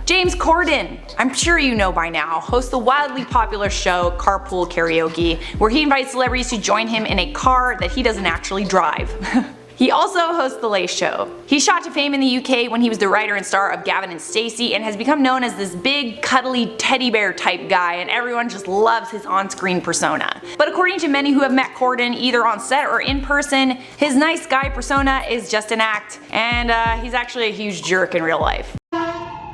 James Corden, I'm sure you know by now, hosts the wildly popular show Carpool Karaoke, where he invites celebrities to join him in a car that he doesn't actually drive. He also hosts The Late Show. He shot to fame in the UK when he was the writer and star of Gavin and Stacey, and has become known as this big, cuddly teddy bear type guy, and everyone just loves his on-screen persona. But according to many who have met Corden either on set or in person, his nice guy persona is just an act, and he's actually a huge jerk in real life.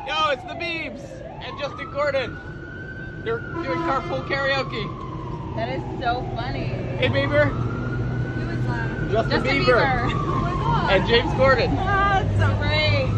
Yo, it's the Beebs and Justin Corden. They're doing Carpool Karaoke. That is so funny. Hey, Bieber. Who is that? Justin Bieber. Oh my god. And James Corden. Ah, that's so great.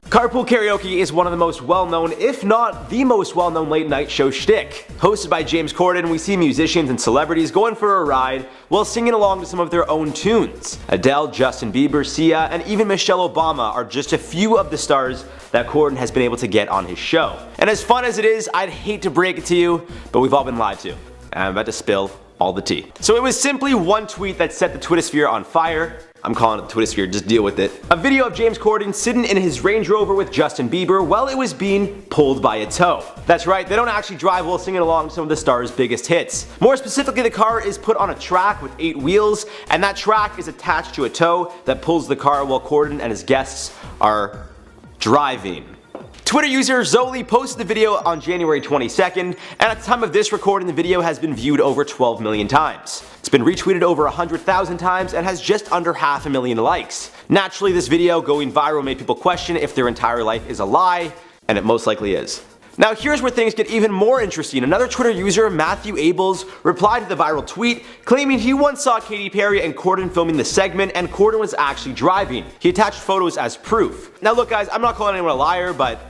Carpool Karaoke is one of the most well-known, if not the most well-known late-night show shtick. Hosted by James Corden, we see musicians and celebrities going for a ride while singing along to some of their own tunes. Adele, Justin Bieber, Sia, and even Michelle Obama are just a few of the stars that Corden has been able to get on his show. And as fun as it is, I'd hate to break it to you, but we've all been lied to. And I'm about to spill all the tea. So it was simply one tweet that set the Twittersphere on fire. I'm calling it the Twittersphere, just deal with it. A video of James Corden sitting in his Range Rover with Justin Bieber while it was being pulled by a tow. That's right, they don't actually drive while singing along some of the star's biggest hits. More specifically, the car is put on a track with 8 wheels, and that track is attached to a tow that pulls the car while Corden and his guests are driving. Twitter user Zoli posted the video on January 22nd, and at the time of this recording, the video has been viewed over 12 million times. It's been retweeted over 100,000 times and has just under 500,000 likes. Naturally, this video going viral made people question if their entire life is a lie, and it most likely is. Now here's where things get even more interesting. Another Twitter user, Matthew Abels, replied to the viral tweet claiming he once saw Katy Perry and Corden filming the segment and Corden was actually driving. He attached photos as proof. Now look guys, I'm not calling anyone a liar, but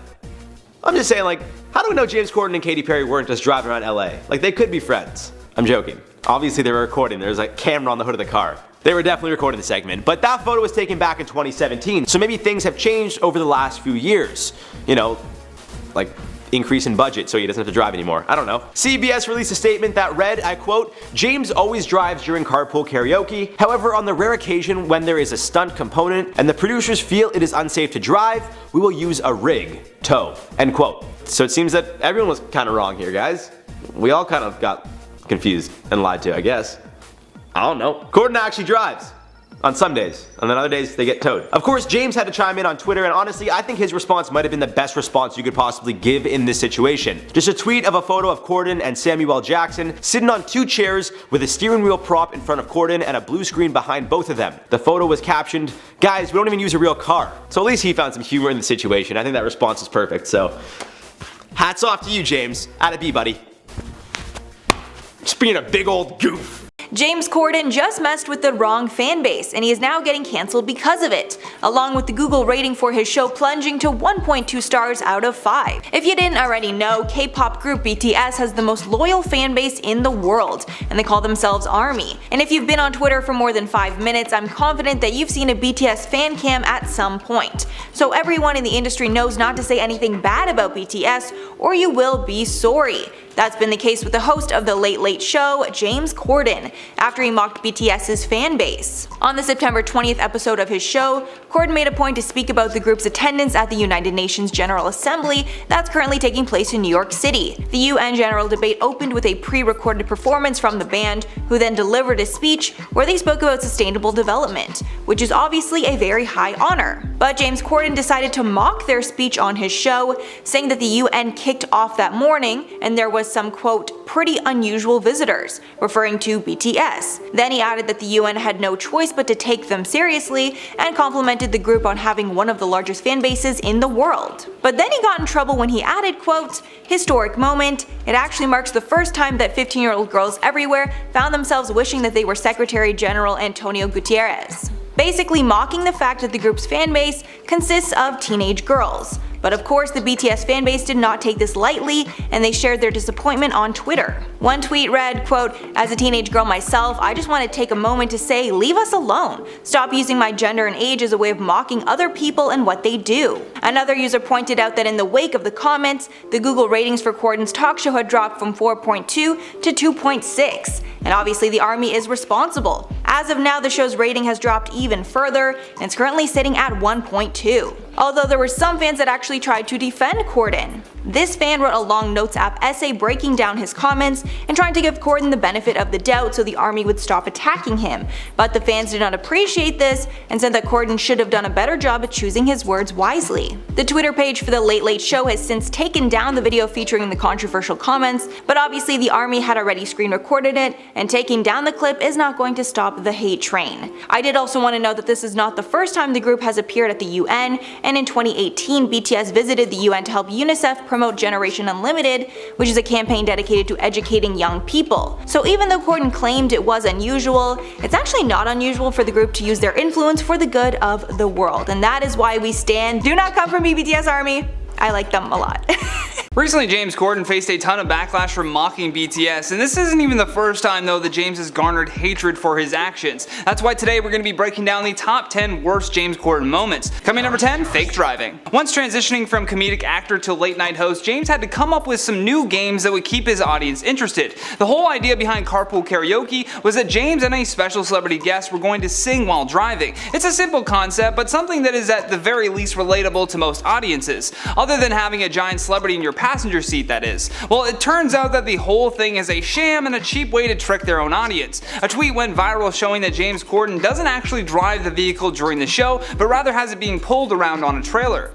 I'm just saying, like, how do we know James Corden and Katy Perry weren't just driving around LA? Like, they could be friends. I'm joking. Obviously they were recording, there's a camera on the hood of the car. They were definitely recording the segment, but that photo was taken back in 2017, so maybe things have changed over the last few years. You know, like increase in budget so he doesn't have to drive anymore. I don't know. CBS released a statement that read, I quote, "James always drives during Carpool Karaoke. However, on the rare occasion when there is a stunt component and the producers feel it is unsafe to drive, we will use a rig, tow." End quote. So it seems that everyone was kind of wrong here, guys. We all kind of got confused and lied to, I guess. I don't know. Corden actually drives. On some days, and then other days they get towed. Of course, James had to chime in on Twitter, and honestly, I think his response might have been the best response you could possibly give in this situation. Just a tweet of a photo of Corden and Samuel Jackson sitting on 2 chairs with a steering wheel prop in front of Corden and a blue screen behind both of them. The photo was captioned, "Guys, we don't even use a real car." So at least he found some humor in the situation. I think that response is perfect, so hats off to you, James. Atta B, buddy. Just being a big old goof. James Corden just messed with the wrong fan base, and he is now getting cancelled because of it, along with the Google rating for his show plunging to 1.2 stars out of 5. If you didn't already know, K-pop group BTS has the most loyal fan base in the world, and they call themselves ARMY. And if you've been on Twitter for more than 5 minutes, I'm confident that you've seen a BTS fan cam at some point. So everyone in the industry knows not to say anything bad about BTS, or you will be sorry. That's been the case with the host of The Late Late Show, James Corden, after he mocked BTS's fan base. On the September 20th episode of his show, Corden made a point to speak about the group's attendance at the United Nations General Assembly that's currently taking place in New York City. The UN General Debate opened with a pre-recorded performance from the band, who then delivered a speech where they spoke about sustainable development, which is obviously a very high honor. But James Corden decided to mock their speech on his show, saying that the UN kicked off that morning and there was some quote, "pretty unusual visitors," referring to BTS. Then he added that the UN had no choice but to take them seriously and complimented the group on having one of the largest fan bases in the world. But then he got in trouble when he added, quote, "historic moment. It actually marks the first time that 15-year-old girls everywhere found themselves wishing that they were Secretary General Antonio Guterres." Basically mocking the fact that the group's fan base consists of teenage girls. But of course, the BTS fanbase did not take this lightly, and they shared their disappointment on Twitter. One tweet read, quote, "As a teenage girl myself, I just want to take a moment to say, leave us alone. Stop using my gender and age as a way of mocking other people and what they do." Another user pointed out that in the wake of the comments, the Google ratings for Corden's talk show had dropped from 4.2 to 2.6, and obviously the ARMY is responsible. As of now, the show's rating has dropped even further, and it's currently sitting at 1.2. although there were some fans that actually tried to defend Corden. This fan wrote a long Notes app essay breaking down his comments and trying to give Corden the benefit of the doubt so the army would stop attacking him, but the fans did not appreciate this and said that Corden should have done a better job at choosing his words wisely. The Twitter page for The Late Late Show has since taken down the video featuring the controversial comments, but obviously the army had already screen recorded it, and taking down the clip is not going to stop the hate train. I did also want to note that this is not the first time the group has appeared at the UN, and in 2018 BTS visited the UN to help UNICEF promote Generation Unlimited, which is a campaign dedicated to educating young people. So even though Corden claimed it was unusual, it's actually not unusual for the group to use their influence for the good of the world, and that is why we stand Do Not Come For Me BTS Army. I like them a lot. Recently, James Corden faced a ton of backlash for mocking BTS, and this isn't even the first time though that James has garnered hatred for his actions. That's why today we're going to be breaking down the top 10 worst James Corden moments. Coming number 10, fake driving. Once transitioning from comedic actor to late night host, James had to come up with some new games that would keep his audience interested. The whole idea behind Carpool Karaoke was that James and a special celebrity guest were going to sing while driving. It's a simple concept, but something that is at the very least relatable to most audiences, other than having a giant celebrity in your passenger seat, that is. Well, it turns out that the whole thing is a sham and a cheap way to trick their own audience. A tweet went viral showing that James Corden doesn't actually drive the vehicle during the show, but rather has it being pulled around on a trailer.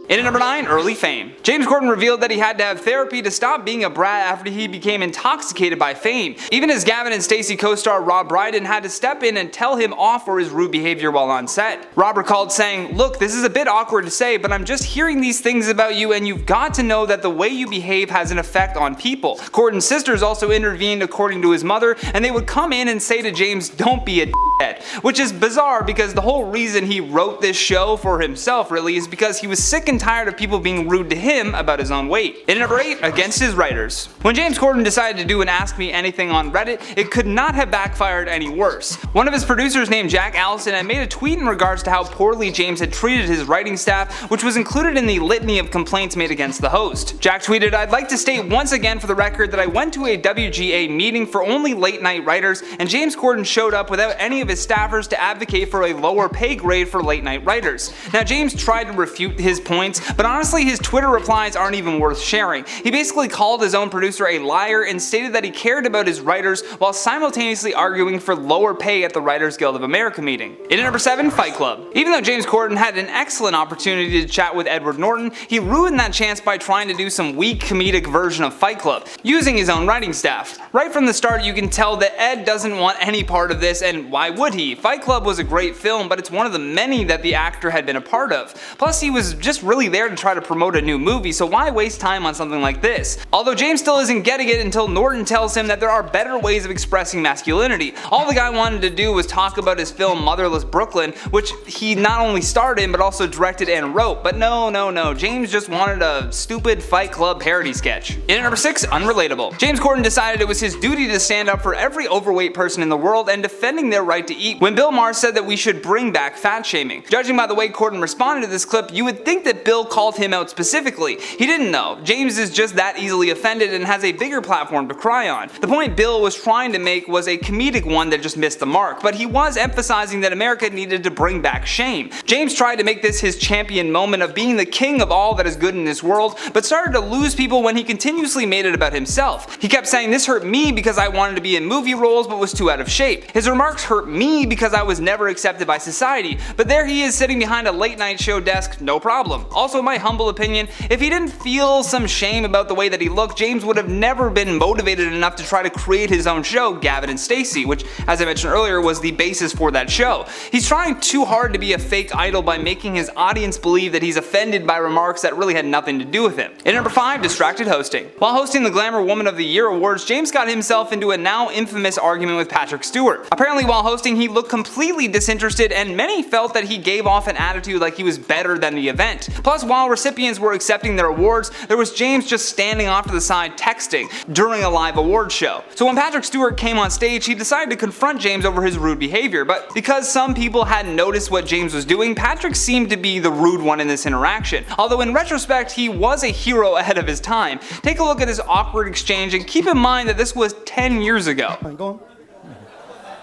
In at number 9, early fame. James Corden revealed that he had to have therapy to stop being a brat after he became intoxicated by fame. Even his Gavin and Stacey co-star Rob Brydon had to step in and tell him off for his rude behavior while on set. Rob recalled saying, "Look, this is a bit awkward to say, but I'm just hearing these things about you and you've got to know that the way you behave has an effect on people." Corden's sisters also intervened according to his mother, and they would come in and say to James, "Don't be a d***head," which is bizarre because the whole reason he wrote this show for himself really is because he was sick and tired of people being rude to him about his own weight. In number 8, against his writers. When James Corden decided to do an Ask Me Anything on Reddit, it could not have backfired any worse. One of his producers named Jack Allison had made a tweet in regards to how poorly James had treated his writing staff, which was included in the litany of complaints made against the host. Jack tweeted, "I'd like to state once again for the record that I went to a WGA meeting for only late night writers, and James Corden showed up without any of his staffers to advocate for a lower pay grade for late night writers." Now James tried to refute his points, but honestly his Twitter replies aren't even worth sharing. He basically called his own producer a liar and stated that he cared about his writers while simultaneously arguing for lower pay at the Writers Guild of America meeting. In at number 7, Fight Club. Even though James Corden had an excellent opportunity to chat with Edward Norton, he ruined that chance by trying to do some weak comedic version of Fight Club, using his own writing staff. Right from the start you can tell that Ed doesn't want any part of this, and why would he? Fight Club was a great film, but it's one of the many that the actor had been a part of. Plus he was just really there to try to promote a new movie, so why waste time on something like this? Although James still isn't getting it until Norton tells him that there are better ways of expressing masculinity. All the guy wanted to do was talk about his film Motherless Brooklyn, which he not only starred in but also directed and wrote, but no, James just wanted a stupid Fight Club parody sketch. In at number 6, Unrelatable. James Corden decided it was his duty to stand up for every overweight person in the world and defending their right to eat when Bill Maher said that we should bring back fat shaming. Judging by the way Corden responded to this clip, you would think that Bill called him out specifically. He didn't know. James is just that easily offended and has a bigger platform to cry on. The point Bill was trying to make was a comedic one that just missed the mark, but he was emphasizing that America needed to bring back shame. James tried to make this his champion moment of being the king of all that is good in this world, but started to lose people when he continuously made it about himself. He kept saying, "This hurt me because I wanted to be in movie roles but was too out of shape. His remarks hurt me because I was never accepted by society," but there he is sitting behind a late night show desk, no problem. Also, in my humble opinion, if he didn't feel some shame about the way that he looked, James would have never been motivated enough to try to create his own show, Gavin and Stacey, which, as I mentioned earlier, was the basis for that show. He's trying too hard to be a fake idol by making his audience believe that he's offended by remarks that really had nothing to do with him. In number 5, distracted hosting. While hosting the Glamour Woman of the Year awards, James got himself into a now infamous argument with Patrick Stewart. Apparently while hosting he looked completely disinterested, and many felt that he gave off an attitude like he was better than the event. Plus, while recipients were accepting their awards, there was James just standing off to the side texting during a live award show. So when Patrick Stewart came on stage, he decided to confront James over his rude behavior, but because some people hadn't noticed what James was doing, Patrick seemed to be the rude one in this interaction. Although in retrospect, he was a hero ahead of his time. Take a look at this awkward exchange and keep in mind that this was 10 years ago.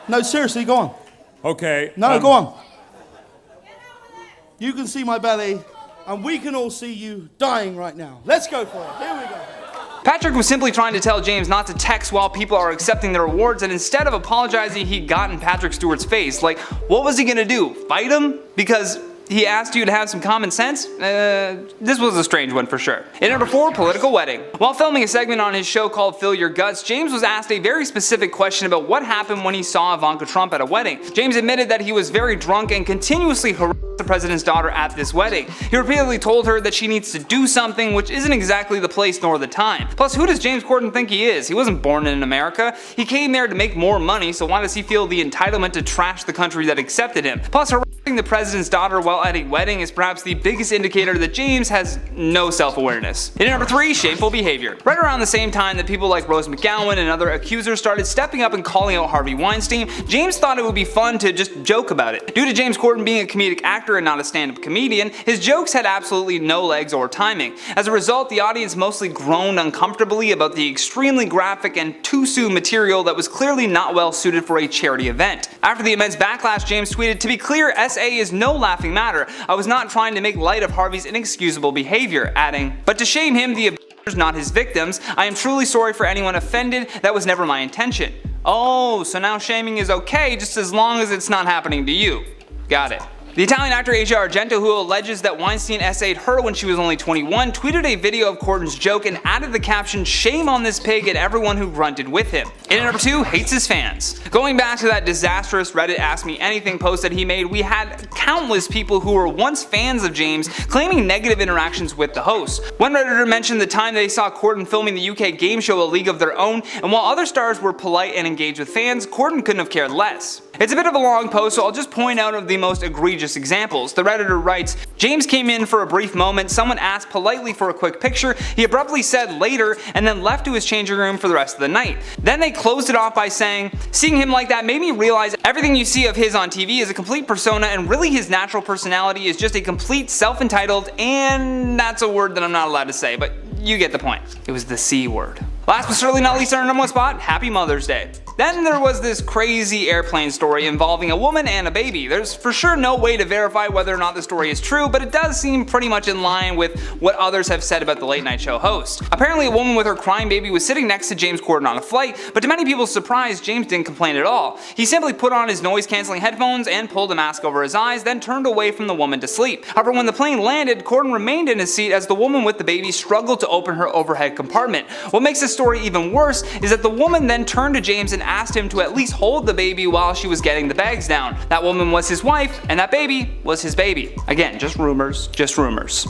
No, seriously, go on. Okay. No, go on. You can see my belly, and we can all see you dying right now. Let's go for it. Here we go. Patrick was simply trying to tell James not to text while people are accepting their awards, and instead of apologizing, he got in Patrick Stewart's face. Like, what was he gonna do? Fight him? Because he asked you to have some common sense? This was a strange one for sure. In number 4, political wedding. While filming a segment on his show called Fill Your Guts, James was asked a very specific question about what happened when he saw Ivanka Trump at a wedding. James admitted that he was very drunk and continuously harassed the president's daughter at this wedding. He repeatedly told her that she needs to do something, which isn't exactly the place nor the time. Plus, who does James Corden think he is? He wasn't born in America. He came there to make more money, so why does he feel the entitlement to trash the country that accepted him? Plus, harassing the president's daughter while at a wedding is perhaps the biggest indicator that James has no self-awareness. In number 3, shameful behavior. Right around the same time that people like Rose McGowan and other accusers started stepping up and calling out Harvey Weinstein, James thought it would be fun to just joke about it. Due to James Corden being a comedic actor and not a stand-up comedian, his jokes had absolutely no legs or timing. As a result, the audience mostly groaned uncomfortably about the extremely graphic and too soon material that was clearly not well suited for a charity event. After the immense backlash, James tweeted, "To be clear, SA is no laughing matter. I was not trying to make light of Harvey's inexcusable behavior," adding, "But to shame him, the abusers, not his victims. I am truly sorry for anyone offended. That was never my intention." Oh, so now shaming is okay just as long as it's not happening to you. Got it. The Italian actor Asia Argento, who alleges that Weinstein essayed her when she was only 21, tweeted a video of Corden's joke and added the caption, "Shame on this pig," and everyone who grunted with him. In at number 2, hates his fans. Going back to that disastrous Reddit Ask Me Anything post that he made, we had countless people who were once fans of James claiming negative interactions with the host. One Redditor mentioned the time they saw Corden filming the UK game show A League of Their Own, and while other stars were polite and engaged with fans, Corden couldn't have cared less. It's a bit of a long post, so I'll just point out of the most egregious examples. The Redditor writes, "James came in for a brief moment, someone asked politely for a quick picture, he abruptly said later, and then left to his changing room for the rest of the night. Then they closed it off by saying, seeing him like that made me realize everything you see of his on TV is a complete persona, and really his natural personality is just a complete self-entitled," and that's a word that I'm not allowed to say, but you get the point. It was the C word. Last but certainly not least on our number 1 spot, Happy Mother's Day. Then there was this crazy airplane story involving a woman and a baby. There's for sure no way to verify whether or not the story is true, but it does seem pretty much in line with what others have said about the late night show host. Apparently a woman with her crying baby was sitting next to James Corden on a flight, but to many people's surprise, James didn't complain at all. He simply put on his noise-canceling headphones and pulled a mask over his eyes, then turned away from the woman to sleep. However, when the plane landed, Corden remained in his seat as the woman with the baby struggled to open her overhead compartment. What makes this story even worse is that the woman then turned to James and asked him to at least hold the baby while she was getting the bags down. That woman was his wife, and that baby was his baby. Again, just rumors, just rumors.